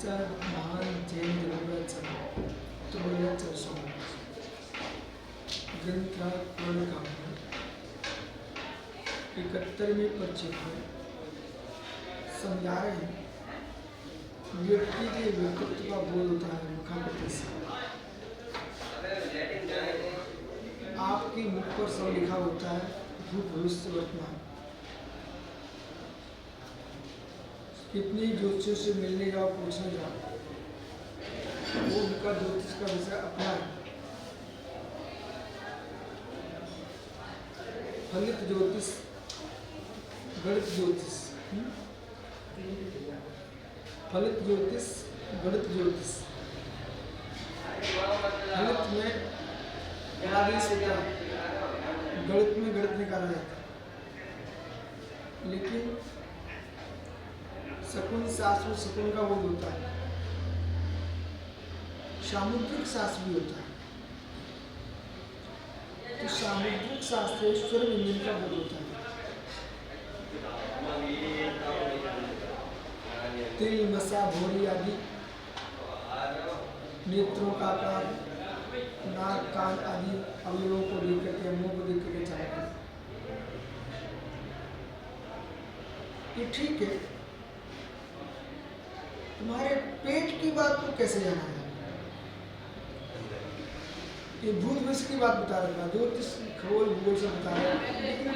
महान जैन ग्रंथ 71वें परिचय में समझा रहे हैं। व्यक्ति के व्यक्तित्व का बोध होता है मुखाकृति से। आपके मुख पर सब लिखा होता है, भूत भविष्य वर्तमान। कितनी ज्योतिषों से मिलने जाओ, पूछने जाओ, वो उनका ज्योतिष का विषय अपना है। फलित ज्योतिष, गणित ज्योतिष, फलित ज्योतिष, गणित ज्योतिष। फलित में आदेश होता है, गणित में गणित निकाला जाता है। लेकिन शकुन शास्त्र में शकुन का बोध होता है, सामुद्रिक शास्त्र भी होता है। तो सामुद्रिक शास्त्र स्वर व्यंजन का बोध होता है। तिल, मसा, भोरी आदि नेत्रों का आकार, नाक, कान आदि अवयवों को देख करके, मुंह को देख करके चलता है। ये ठीक है। तुम्हारे पेट की बात को कैसे जाना है? ये भूत भविष्य की बात बता रहा था, ज्योतिष खगोल भूगोल से बता रहा है, लेकिन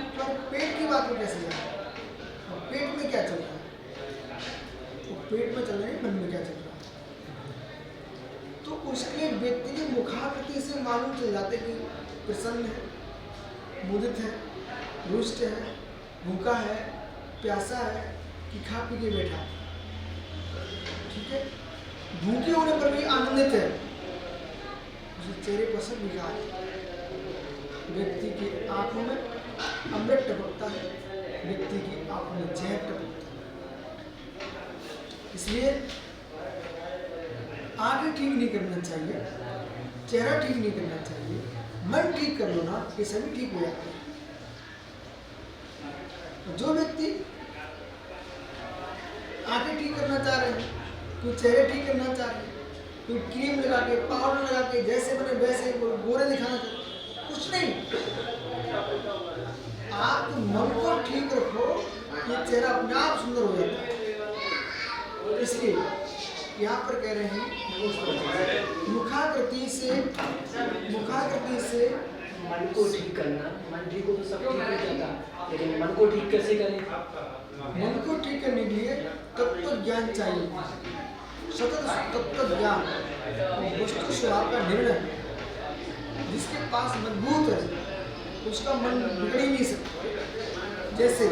पेट की बात को कैसे जाना है? और पेट में क्या चल रहा है? तो पेट में चल रहा है, मन में क्या चल रहा है? तो उसके लिए व्यक्ति की मुखाकृति से मालूम चल जाते कि प्रसन्न है, मुदित है, रुष्ट है, भूखा है, प्यासा है कि खा पी के बैठा। ठीक है, भूखे होने पर भी आनंदित है, चेहरे पर सब लिखा है। व्यक्ति की आंखों में अमृत टपकता है, व्यक्ति की आंखों में जहर टपकता है। इसलिए आंखें ठीक नहीं करना चाहिए, चेहरा ठीक नहीं करना चाहिए, मन ठीक कर लो ना, ये सभी ठीक हो जाते हैं। जो व्यक्ति आंखें ठीक करना चाह रहे हैं, कोई चेहरे ठीक करना चाह रहे हैं, कोई क्रीम लगा के, पाउडर लगा के, जैसे बने वैसे गोरे दिखाना चाहते, कुछ नहीं। आप मन को ठीक रखो, ये चेहरा अपने आप सुंदर हो जाता है। इसलिए यहाँ पर कह रहे हैं मुखाकृति से मन को ठीक करना। मन ठीक हो तो सब ठीक हो जाता, लेकिन मन को ठीक कैसे करें? मन को ठीक करने के लिए तत्व ज्ञान चाहिए, सतत तत्व ज्ञान, वस्तु स्वभाव का निर्णय। जिसके पास मजबूत है उसका मन बिगड़ ही नहीं सकता। जैसे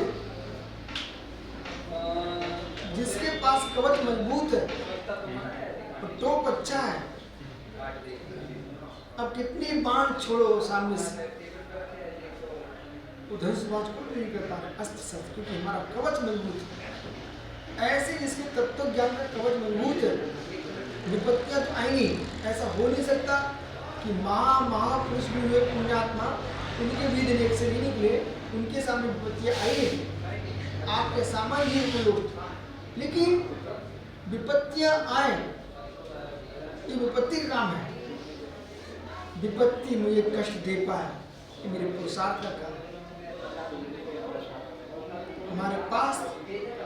जिसके पास कवच मजबूत है और टोप अच्छा है, अब कितनी बाण छोड़ो सामने से, उधर से बात को नहीं कर पा रहे, अस्त्र शस्त्र, क्योंकि हमारा कवच मजबूत है। ऐसे जिसके तत्व ज्ञान का कवच मजबूत है, विपत्तियां तो आएंगी। ऐसा हो नहीं सकता कि महापुरुष भी हुए पुण्यात्मा, उनके भी दिन एक से नहीं निकले, उनके सामने विपत्तियां आई, आपके सामान्य जीवन में लोग। लेकिन विपत्तियां आए, ये विपत्ति का काम है। विपत्ति मुझे कष्ट दे पाए, ये मेरे पुरुषार्थ का काम है। हमारे पास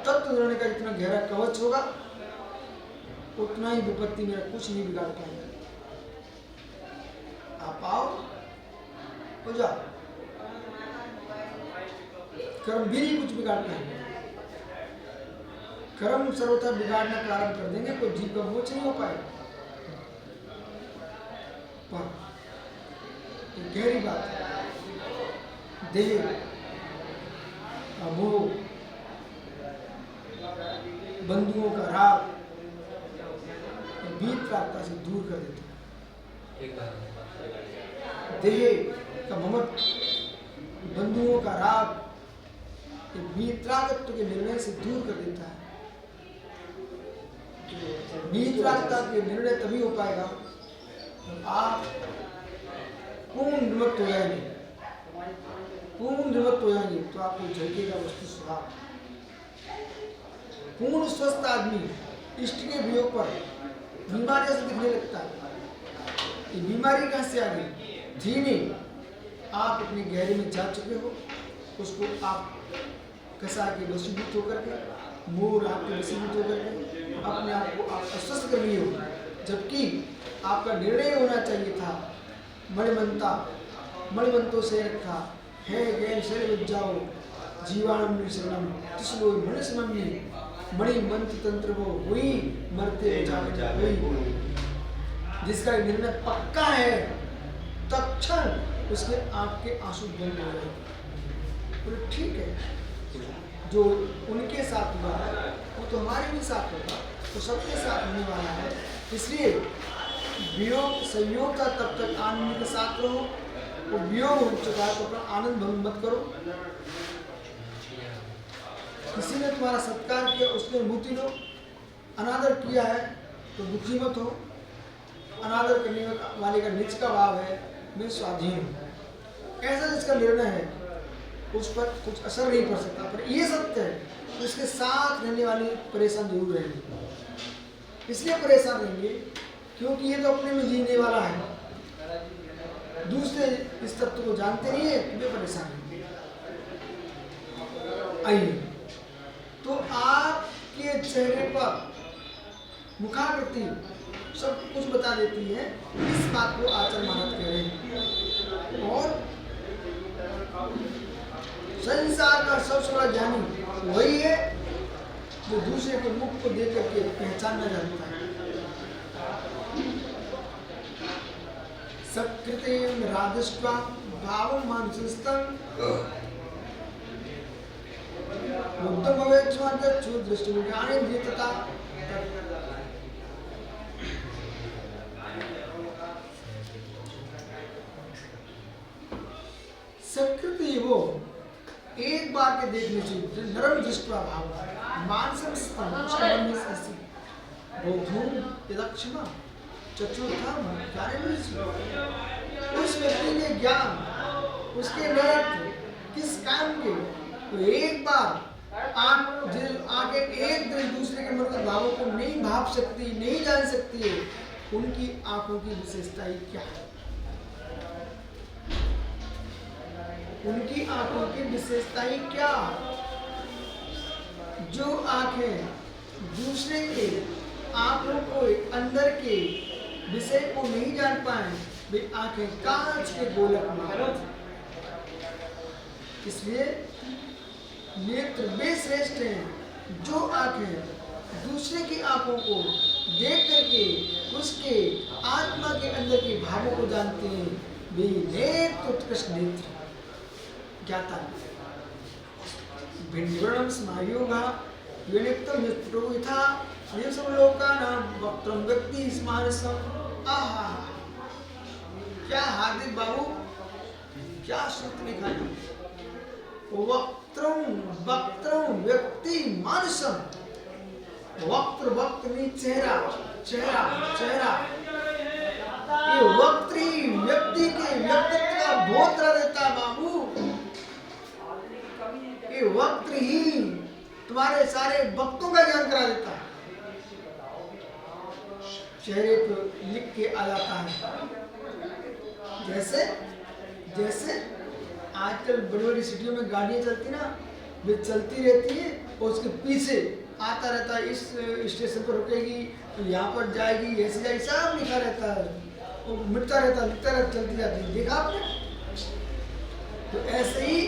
तत्व निर्णय का जितना गहरा कवच होगा, उतना ही विपत्ति मेरा कुछ नहीं बिगाड़ पाएगा। आप आओ, हो जाओ, कर्म भी नहीं कुछ बिगाड़ पाएंगे। कर्म सर्वथा बिगाड़ना प्रारंभ कर देंगे, कोई जीव का मोक्ष नहीं हो पाएगा। पर गहरी बात है, देह मोह, बंधुओं का राग बीत प्राप्ता से दूर कर देता है। देह का ममत्व, बंधुओं का राग वीतरागत्व के निर्णय से दूर कर देता है। वीतरागता के निर्णय तभी हो पाएगा आप पूर्ण निवृत्त हो जाएंगे। पूर्ण निवृत्त हो जाएंगे तो आपको झलकेगा वस्तु स्वभाव। पूर्ण स्वस्थ आदमी इष्ट के वियोग पर बीमारी से दिखने लगता है। ये बीमारी कहाँ से आ गई? धीरे आप अपनी गहरे में जा चुके हो, उसको आप कसा के वशीभूत होकर के, मोर आपके वशीभूत होकर के अपने आप को आप अस्वस्थ कर लिए हो, जबकि आपका निर्णय होना चाहिए था मणिमंतो से रखा है गैर शरीर बच जाओ जीवाणु निशरणम तिसलो मणिसमम्य मणिमंत्र तंत्र वो हुई मरते बचावे हुई। जिसका निर्णय पक्का है तत्क्षण उसके आपके आंसू बंद हो गए। बोले ठीक है, जो उनके साथ हुआ है वो तो हमारे भी साथ होगा, तो सबके साथ होने वाला है। इसलिए वियोग संयोग था तब तक आनंद के साथ रहो, वो वियोग हो चुका है तो अपना आनंद भंग मत करो। किसी ने तुम्हारा सत्कार किया उसकी अनुभूति लो, अनादर किया है तो दुखी मत हो। अनादर करने वाले का निज का भाव है मैं स्वाधीन हूँ, ऐसा जिसका निर्णय है उस पर कुछ असर नहीं पड़ सकता। पर ये सत्य है उसके साथ रहने वाली परेशान जरूर रहेंगे। इसलिए परेशान रहेंगे क्योंकि ये तो अपने में जीने वाला है, दूसरे इस तत्व को जानते नहीं है, वे परेशान होंगे। आइए, तो आपके चेहरे पर मुखाकृति सब कुछ बता देती है, इस बात को आचार्य महाराज कह रहे हैं। और संसार का सबसे बड़ा ज्ञानी वही है जो दूसरे के मुख को देख करके पहचानना जानता है। सकृते राधिष्ठा भावं मानसस्तं बुद्धं भवेच्छ्वान्तं दृष्टिविज्ञानेन्द्रियतता। सकृति वो एक बार के देखने से नरम दृष्टवा भाव मानसम यदक्षमा चतुर्था उस व्यक्ति के ज्ञान उसके नृत्य किस काम के, तो एक बार आगे एक दूसरे के मन के भावों को नहीं भाप सकती, नहीं जान सकती है, उनकी आंखों की विशेषता क्या है, उनकी आंखों की विशेषताएं क्या। जो आंखें दूसरे के आंखों को अंदर के विषय को नहीं जान पाए, वे आंखें कांच के गोलक में। इसलिए नेत्र वे श्रेष्ठ हैं जो आंखें दूसरे की आंखों को देख करके उसके आत्मा के अंदर के भावों को जानते हैं, वे नेत्र उत्कृष्ट नेत्र ज्ञाता। भिन्नवर्णं स्मायोगा विनिक्तं यत्रो यथा लोकानां वक्त्रं व्यक्ति स्मारसम्। आहा, क्या हार्दिक बाबू, क्या सूत्र लिखा है। वक्त्रं व्यक्ति मानसम। वक्त्र में चेहरा चेहरा चेहरा, ये वक्त्र ही व्यक्ति के व्यक्तित्व का बोध करा देता है बाबू। ये वक्त्र ही तुम्हारे सारे वक्तों का ज्ञान करा देता है, चेहरे पर लिख के आ जाता है। जैसे आजकल बड़ी बड़ी सिटियों में गाड़ियां चलती ना, वे चलती रहती है और उसके पीछे आता रहता है, इस स्टेशन पर रुकेगी तो यहाँ पर जाएगी, ऐसे जाएगी, सब लिखा रहता है, वो मिटता रहता है, लिखता रहता, चलती जाती है। देखा आपने? तो ऐसे ही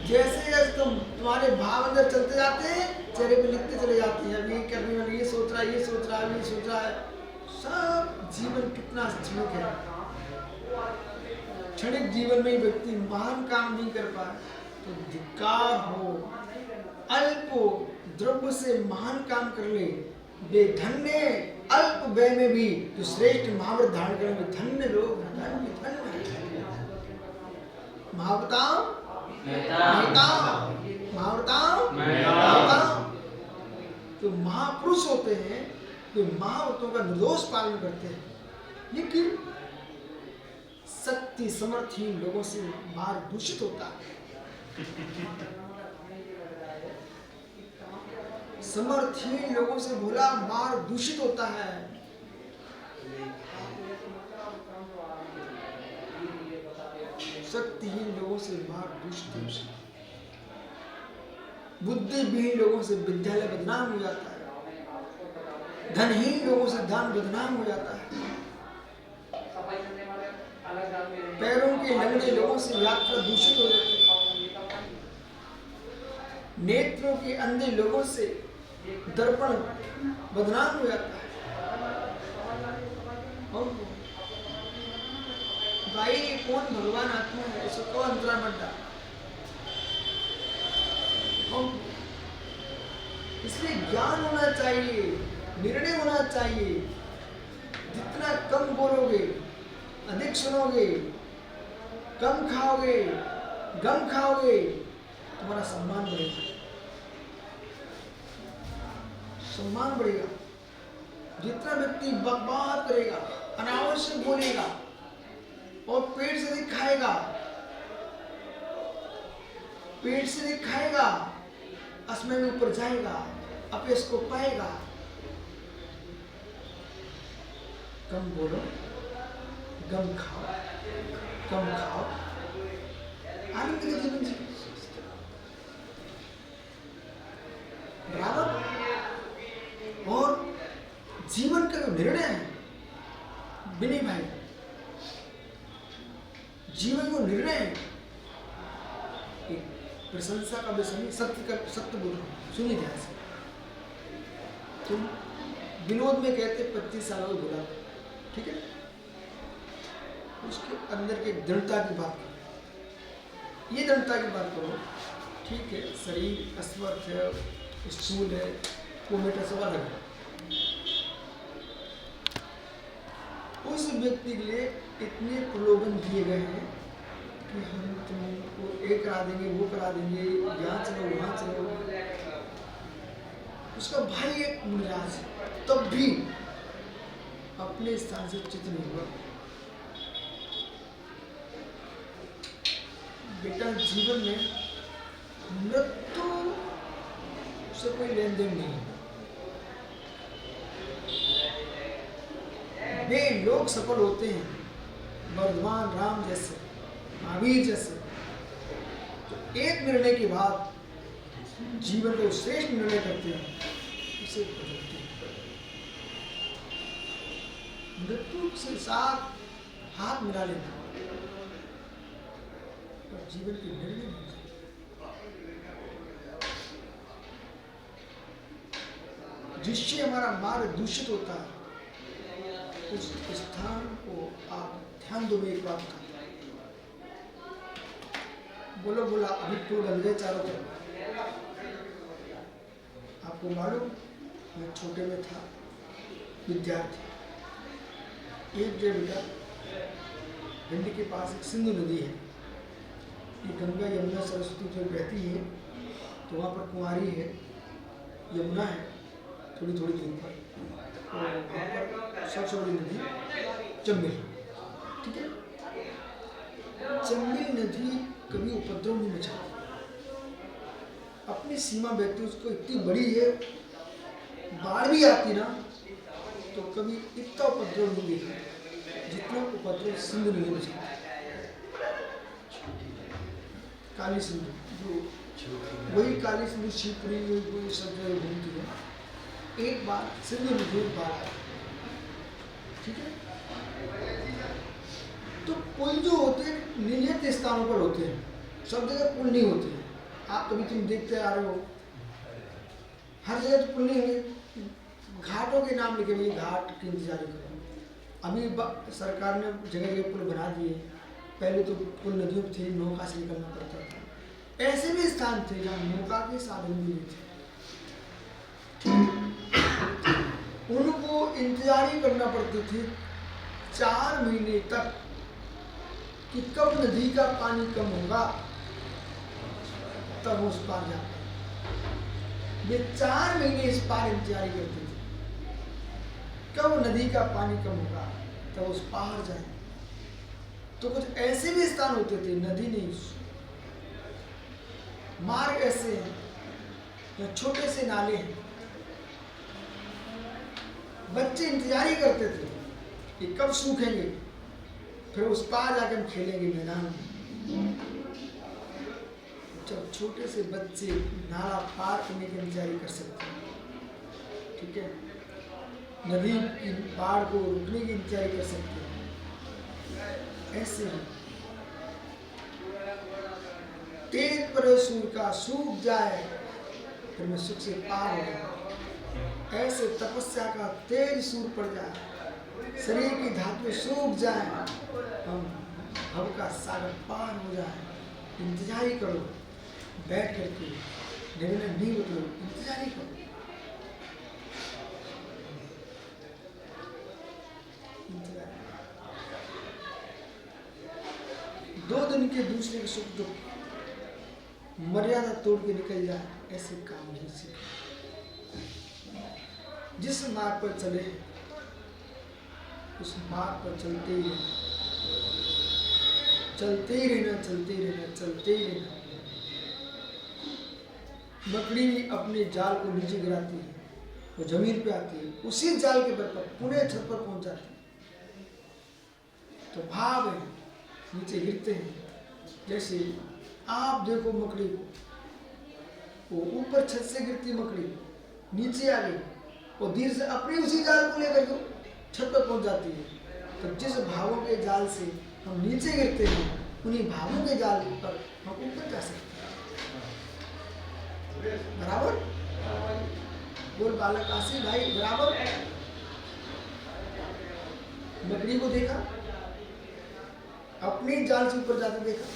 जैसे तुम्हारे भाव अंदर चलते जाते हैं, चेहरे पे लिखते चले जाते हैं। अब ये करने वाले ये सोच रहा है, ये सोच रहा है, ये सोच रहा है। सब जीवन कितना क्षणिक है। क्षणिक जीवन में व्यक्ति महान काम नहीं कर पाए तो धिक्कार हो। अल्प द्रव्य से महान काम कर ले, वे धन्य। अल्प व्यय में भी जो श्रेष्ठ महाव्रत धारण करेंगे, धन्य लोग, धन्य। महावताम जो महापुरुष होते हैं वे महाव्रतों का निर्दोष पालन करते हैं, लेकिन शक्ति समर्थहीन लोगों से मार्ग दूषित होता है। समर्थहीन लोगों से भोला मार्ग दूषित होता है। शक्तिहीन लोगों से मार्ग दूषित होता है। बुद्धिहीन लोगों से विद्यालय बदनाम हो जाता है। धनहीन लोगों से दान बदनाम हो जाता है। पैरों के लंगड़े लोगों से यात्रा दूषित हो जाती है। नेत्रों के अंधे लोगों से दर्पण बदनाम हो जाता है। और भाई ये कौन भगवान आत्मा है, इसको कौन अंतरा मत डाल। इसलिए ज्ञान होना चाहिए, निर्णय होना चाहिए। जितना कम बोलोगे, अधिक सुनोगे, कम खाओगे, गम खाओगे, तुम्हारा सम्मान बढ़ेगा। सम्मान बढ़ेगा। जितना व्यक्ति बकवास करेगा, अनावश्यक बोलेगा और पेट से अधिक खाएगा, पेट से अधिक खाएगा, असमय में ऊपर जाएगा, अपयश को पाएगा। कम बोलो, कम खाओ, आनंद के जीवन जी बराबर। और जीवन का जो निर्णय है विनय भाई, जीवन को निर्णय है, एक प्रशंसा का विषय, सत्य बोलो, सुनिए ध्यान से। तुम विनोद में कहते 25 सालों में बोला, ठीक है, उसके अंदर की दृढ़ता की बात करो। ये दृढ़ता की बात करो, ठीक है, शरीर अस्वस्थ है, स्थूल है, वो मेरा सवाल है। उस व्यक्ति के लिए इतने प्रलोभन दिए गए हैं कि हम तुमको एक करा देंगे, वो करा देंगे, यहाँ चलो, वहाँ चलो। उसका भाई एक निराश है, तब भी अपने स्थान से चित नहीं हुआ। बेटा, जीवन में मृत्यु से कोई लेन देन नहीं है। वे लोग सफल होते हैं वर्धमान राम जैसे, महावीर जैसे, तो एक निर्णय के बाद जीवन को श्रेष्ठ निर्णय करते हैं, उसे बदलते हैं। मृत्यु के साथ हाथ मिला लेना और जीवन के निर्णय नहीं। जिससे हमारा मार्ग दूषित होता है, उस स्थान को आप ध्यान दो। एक बात का बोला अभी पुल बन गए चारों तरफ। आपको मालूम, मैं छोटे में था, विद्यार्थी, एक जगह बेटा भिंडी के पास एक सिंधु नदी है। ये गंगा यमुना सरस्वती जो बहती है, तो वहाँ पर कुंवारी है, यमुना है, थोड़ी थोड़ी दूर पर, और सबसे बड़ी नदी चंबेल, ठीक है। चंबेल नदी कभी उपद्रव नहीं मचाती, अपनी सीमा व्यक्ति उसको इतनी बड़ी है, बाढ़ भी आती ना तो कभी इतना उपद्रव नहीं देखा जितना उपद्रव सिंधु नदी मचाती। काली सिंधु, जो वही काली सिंधु शिवपुरी में सब जगह घूमती है। एक बार सिंधु नदी एक बार, ठीक है, तो पुल जो होते हैं नियत स्थानों पर होते हैं, सब जगह पुल नहीं होते हैं। आप कभी तुम देखते आ रहे हो, हर जगह तो पुल नहीं होंगे, घाटों के नाम लिखे हुए, घाट की इंतजारी करो। अभी सरकार ने जगह जगह पुल बना दिए, पहले तो पुल नदियों पर थे, नौका से निकलना पड़ता था। ऐसे भी स्थान थे जहाँ नौका के साधन भी नहीं थे, उनको इंतजारी करना पड़ती थी 4 महीने तक कि कब नदी का पानी कम होगा तब उस पार जाते। ये 4 महीने इस पार इंतजारी करते थे, कब नदी का पानी कम होगा तब उस पार जाए। तो कुछ ऐसे भी स्थान होते थे, नदी नहीं, मार्ग ऐसे हैं या छोटे से नाले हैं बच्चे इंतजार ही करते थे कि कब सूखेंगे, फिर उस पार जाकर हम खेलेंगे मैदान में। जब छोटे से बच्चे नाला पार करने की इंतजार कर सकते हैं, ठीक है, नदी की बाढ़ को रुकने की इंतजार कर सकते हैं, ऐसे ही तेज परे सूर्य का सूख जाए फिर मैं सुख से पार हो जाऊं। ऐसे तपस्या का तेज सूर्य पड़ जाए, शरीर की धातु सूख जाए, हम भव का सागर पार हो जाए। इंतजार ही करो, बैठ करके निर्णय नहीं बदलो, इंतजार ही करो। दो दिन के दूसरे के सुख दुख मर्यादा तोड़ के निकल जाए, ऐसे काम नहीं सीखे। जिस मार्ग पर चले उस मार्ग पर चलते ही रहना, चलते ही रहना, चलते ही रहना, चलते ही रहना। मकड़ी भी अपने जाल को नीचे गिराती है, वो जमीन पे आती है, उसी जाल के बल पर पुणे छत पर पहुंच जाती है। तो भाव है, नीचे गिरते हैं। जैसे आप देखो मकड़ी को, वो ऊपर छत से गिरती मकड़ी नीचे आ गई और धीरे से अपनी उसी जाल को लेकर के छत पर पहुंच जाती है। तो जिस भावों के जाल से हम नीचे गिरते हैं, उन्हीं भावों के जाल पर हम ऊपर जा सकते हैं। बराबर बोल बालक आशी भाई, बराबर। मकड़ी को देखा, अपनी जाल से ऊपर जाते देखा,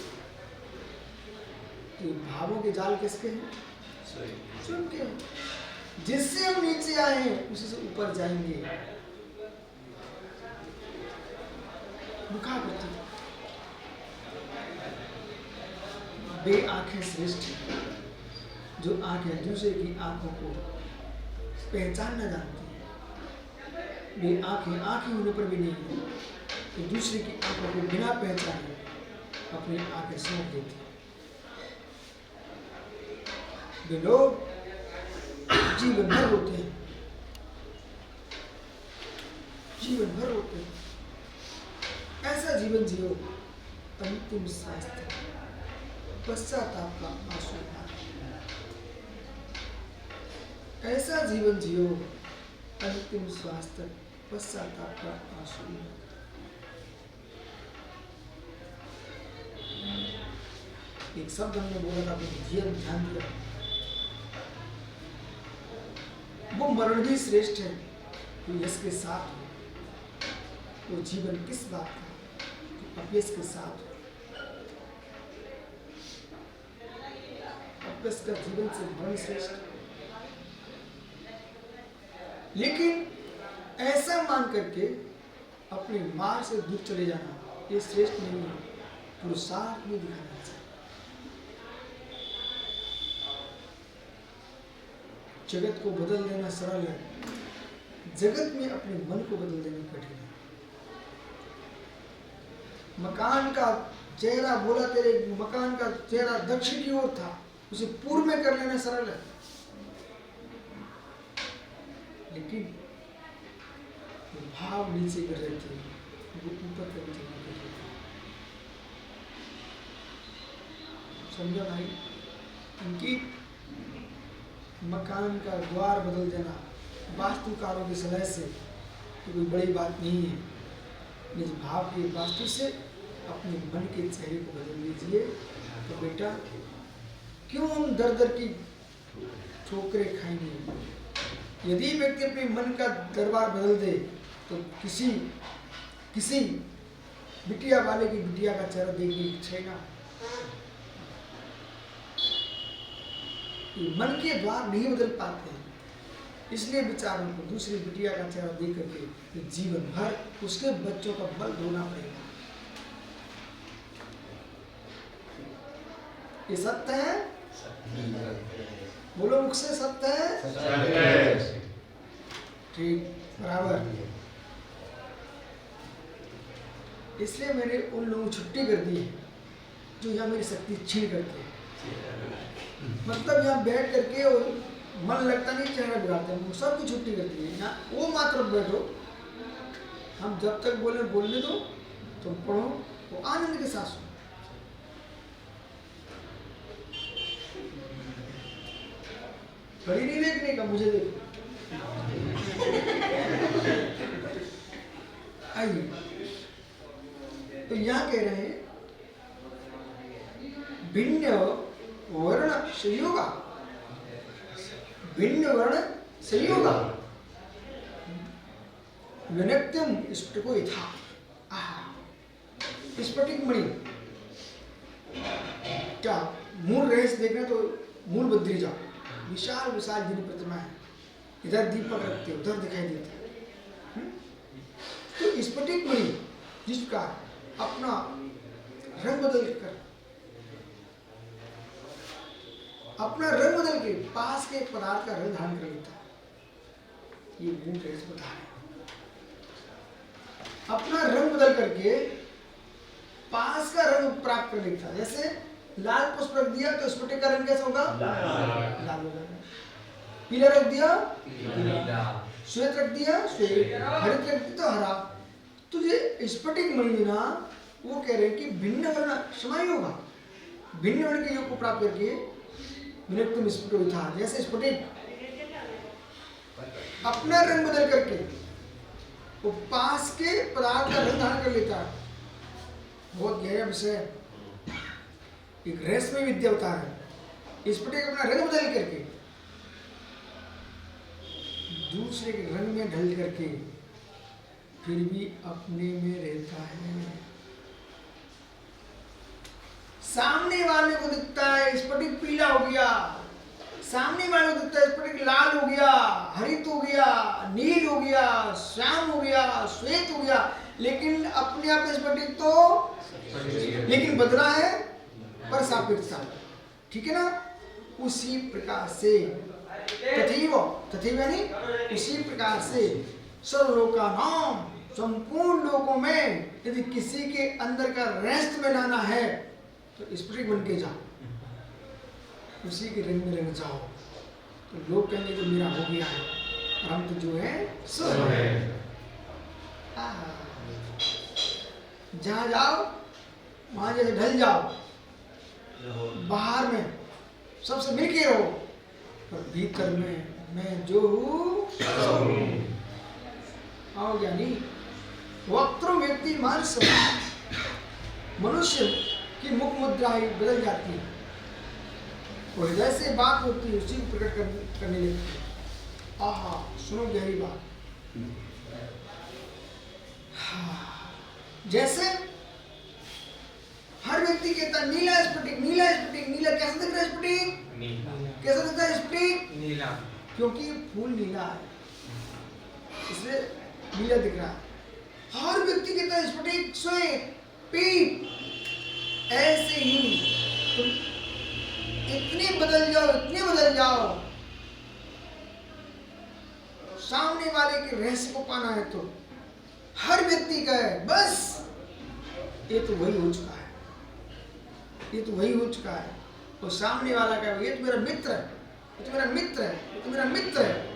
तो भावों के जाल किसके हैं? स्वयं के हैं। जिससे हम नीचे आए हैं उसी से ऊपर जाएंगे। मुखापति बे आंखें श्रेष्ठ, जो आंखें दूसरे की आंखों को पहचान न जानती है। बे आंखें आंखें होने पर भी नहीं है, तो दूसरे की आंखों को बिना पहचाने अपनी आंखें सौंप देती है। वे लोग जीवन भर होते हैं, जीवन भर होते हैं। ऐसा जीवन जियो अंतिम शास्त्र पश्चाताप का आंसू। ऐसा जीवन जियो अंतिम स्वास्थ्य पश्चाताप का आंसू। एक शब्द हमने बोला था, ध्यान दिया, वो मरण भी श्रेष्ठ है तो यश के साथ हो। वो जीवन किस बात का तो अपयश के साथ हो। अपयश का जीवन से मरण श्रेष्ठ। लेकिन ऐसा मान करके अपने मार्ग से दूर चले जाना, ये श्रेष्ठ नहीं है, पुरुषार्थ में दिखाना चाहिए। जगत को बदल देना सरल है, जगत में अपने मन को बदल देना कठिन है। मकान का चेहरा बोला, तेरे मकान का चेहरा दक्षिण की ओर था, उसे पूर्व में कर लेना सरल है, लेकिन भाव नीचे कर रहे थे, वो ऊपर कर रहे थे। समझा भाई? उनकी मकान का द्वार बदल देना वास्तुकारों की सलाह से तो कोई बड़ी बात नहीं है। निज भाव की वास्तु से अपने मन के चेहरे को बदल लीजिए। तो बेटा क्यों हम दर दर की ठोकरें खाएंगे? यदि व्यक्ति अपने मन का दरबार बदल दे तो किसी बिटिया वाले की बिटिया का चेहरा देखने की इच्छा ना। मन के द्वार नहीं बदल पाते हैं, इसलिए बेचारों को दूसरी बिटिया का चेहरा देख करके जीवन भर उसके बच्चों का बल ढोना पड़ेगा। ये सत्य है? बोलो मुख से सत्य है? ठीक, बराबर। इसलिए मैंने उन लोगों को छुट्टी कर दी है जो यहाँ मेरी शक्ति छीन करते हैं। मतलब यहाँ बैठ करके और मन लगता नहीं, चेहरा बिगाड़ते हैं, सबकी छुट्टी करती है यहाँ, वो मात्र बैठो, हम जब तक बोले बोलने दो, तुम पढ़ो, वो आनंद के साथ सुनो। घड़ी नहीं देखने का, मुझे देखो। आइए, तो यहाँ कह रहे हैं भिन्न वर्ण संयोगा, भिन्न वर्ण संयोगा विनक्त्यम स्फटिको यथा। स्फटिक मणि क्या मूल रहस्य देखना तो मूल बद्री जाओ, विशाल विशाल जिन प्रतिमा है, इधर दीपक रखते उधर दिखाई देता है। तो स्फटिक मणि जिसका अपना रंग बदल कर, अपना रंग बदल के पास के पदार्थ का रंग धारण कर लेता है, ये मूल रहस्य बता है। अपना रंग बदल करके पास का रंग प्राप्त कर लेता है। जैसे लाल पुष्प रख दिया तो स्फटिक का रंग कैसा होगा? लाल होगा। पीला रख दिया पीला, श्वेत रख दिया श्वेत, हरित रख दिया तो हरा। तो ये स्फटिक मणि ना, वो कह रहे हैं कि भिन्न वर्ण समाय होगा, भिन्न वर्ण के योग को प्राप्त करके विनक्तम स्फटिको यथा। जैसे स्फटिक अपना रंग बदल करके वो पास के पदार्थ का रंग धारण कर लेता है। बहुत गहरा विषय, एक रहस्यमय विद्या बता है। स्फटिक अपना रंग बदल करके दूसरे के रंग में ढल करके फिर भी अपने में रहता है। सामने वाले को दिखता है स्फटिक पीला हो गया, सामने वाले को दिखता है स्फटिक लाल हो गया, हरित हो गया, नील हो गया, श्याम हो गया, श्वेत हो गया, लेकिन अपने आप स्फटिक तो लेकिन बदला है पर सापेक्ष, ठीक है ना। उसी प्रकार से तथैव यानी उसी प्रकार से सर्वलोका नाम, संपूर्ण लोकों में यदि किसी के अंदर का रहस्य में लाना है तो स्फटिक बन के जाओ, उसी के रंग में रंग जाओ, तो लोग कहेंगे जो मेरा हो गया है, और हम तो जो है सो है। जहाँ जाओ वहां जैसे ढल जाओ, बाहर में सबसे मिलके रहो, पर भीतर में मैं जो हूँ आओ ज्ञानी। वक्तृ व्यक्ति मानस मनुष्य की मुख मुद्रा ही बदल जाती है, और जैसे बात होती है उसी को प्रकट करने लगती है। आहा, सुनो गहरी बात। जैसे हर व्यक्ति कहता है नीला स्फटिक, नीला स्फटिक, नीला। कैसा दिख रहा है स्फटिक? कैसा दिखता है स्फटिक? नीला, क्योंकि फूल नीला है इसलिए नीला दिख रहा है। हर व्यक्ति कहता है स्फटिक श्वेत पीत। ऐसे ही तुम इतने बदल जाओ, इतने बदल जाओ, सामने वाले के रहस्य को पाना है तो हर व्यक्ति का है बस ये तो वही हो चुका है, ये तो वही हो चुका है। और सामने वाला का ये तो मेरा मित्र है, ये तो मेरा मित्र है, ये तो मेरा मित्र है।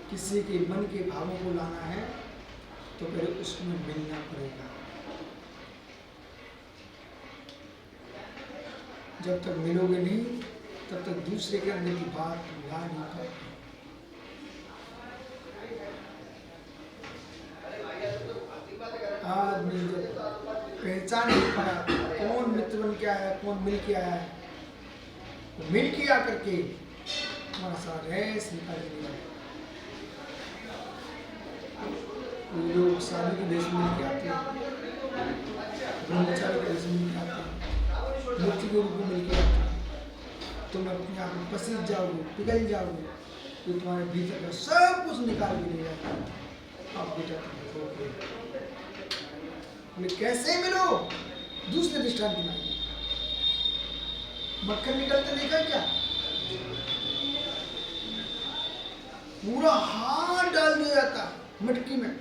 किसी के मन के भावों को लाना है तो फिर उसमें मिलना पड़ेगा। जब तक मिलोगे नहीं तब तक दूसरे के अंदर की बात ला नहीं पाएगी। आदमी जब पहचान नहीं पाया कौन मित्र बन के आया, कौन मिल के आया है, तो मिल के आकर के हमारा सारा रहस्य निकाल दिया। लोग शादी के देश में मिल के आते हैं, ब्रह्मचारी के देश में मिल के आते हैं, मुक्ति के रूप में मिल के आते हैं। तुम अपने आप में पसीज जाओगे, पिघल जाओगे, तो तुम्हारे भीतर का सब कुछ निकाल के ले जाता है। आप बेटा कैसे मिलो? दूसरे दृष्टांत बनाइए। मक्खन निकलते देखा क्या? पूरा हाथ डाल दिया जाता मटकी में,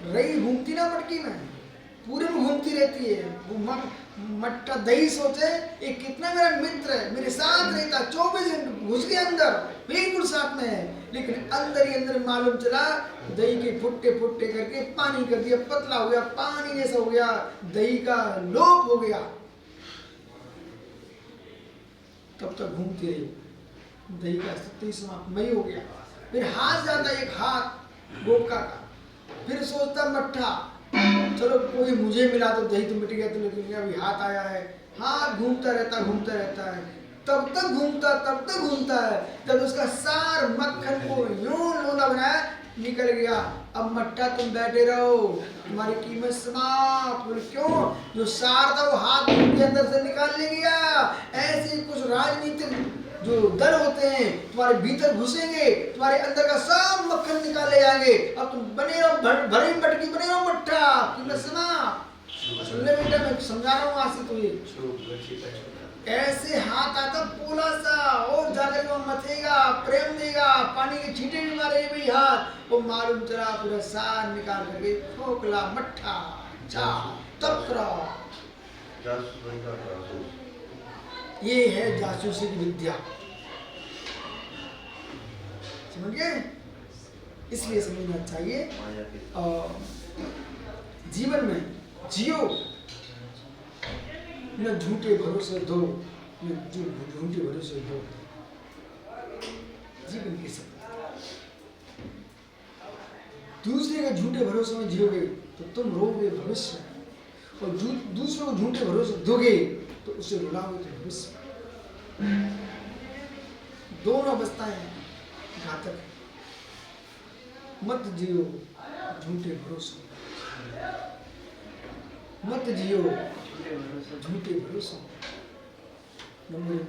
रही घूमती ना मटकी में, पूरे में घूमती रहती है। वो मट्टा दही सोचे ये कितना मेरा मित्र है, मेरे साथ रहता, 24 घंटे घुस गया अंदर, बिल्कुल साथ में है, लेकिन अंदर ही अंदर मालूम चला दही के फुट्टे फुट्टे करके पानी कर दिया, पतला हो गया, पानी जैसा हो गया, दही का लोप हो गया। तब तक घूमती रही, दही का अस्तित्व समाप्त नहीं हो गया। फिर हाथ जाता एक हाथ गोपका का, फिर सोचता मट्ठा चलो कोई मुझे मिला तो दही तो मिट गया, तो लेकिन अभी हाथ आया है, हाथ घूमता रहता है, तब तक घूमता है जब उसका सार मक्खन को यूं लोला बनाया निकल गया। अब मट्ठा तुम बैठे रहो, तुम्हारी कीमत समाप्त। बोले क्यों? जो सार था वो हाथ के अंदर से निकाल ले गया। ऐसे कुछ राजनीतिक जो दल होते हैं तुम्हारे भीतर घुसेंगे, तुम्हारे अंदर का सब मक्खन निकाले जाएंगे। अब तुम बने रहो भरी मटकी, बने रहो मट्ठा, कीमत समाप्त। सुन ले बेटा, मैं समझा रहा हूँ आज से तुझे। ऐसे हाथ आता पोला सा और जाकर वो मथेगा, प्रेम देगा, पानी के छींटे भी मारेगा भाई हाथ, वो मालूम चला पूरा सार निकाल करके खोखला मट्ठा जा तब करो। ये है जासूसी की विद्या, समझ गए? इसलिए समझना चाहिए और जीवन में जियो, न झूठे भरोसे दो, न झूठे भरोसे दो। जीवन की सत्य, दूसरे के झूठे भरोसे में जियोगे तो तुम रोगे भविष्य में, और दूसरे को झूठे भरोसे दोगे तो उसे रुलाओगे तो भविष्य में। दोनों अवस्थाएं घातक है। मत जियो झूठे भरोसे, मत जियो झूठे भरोसे। नंबर 1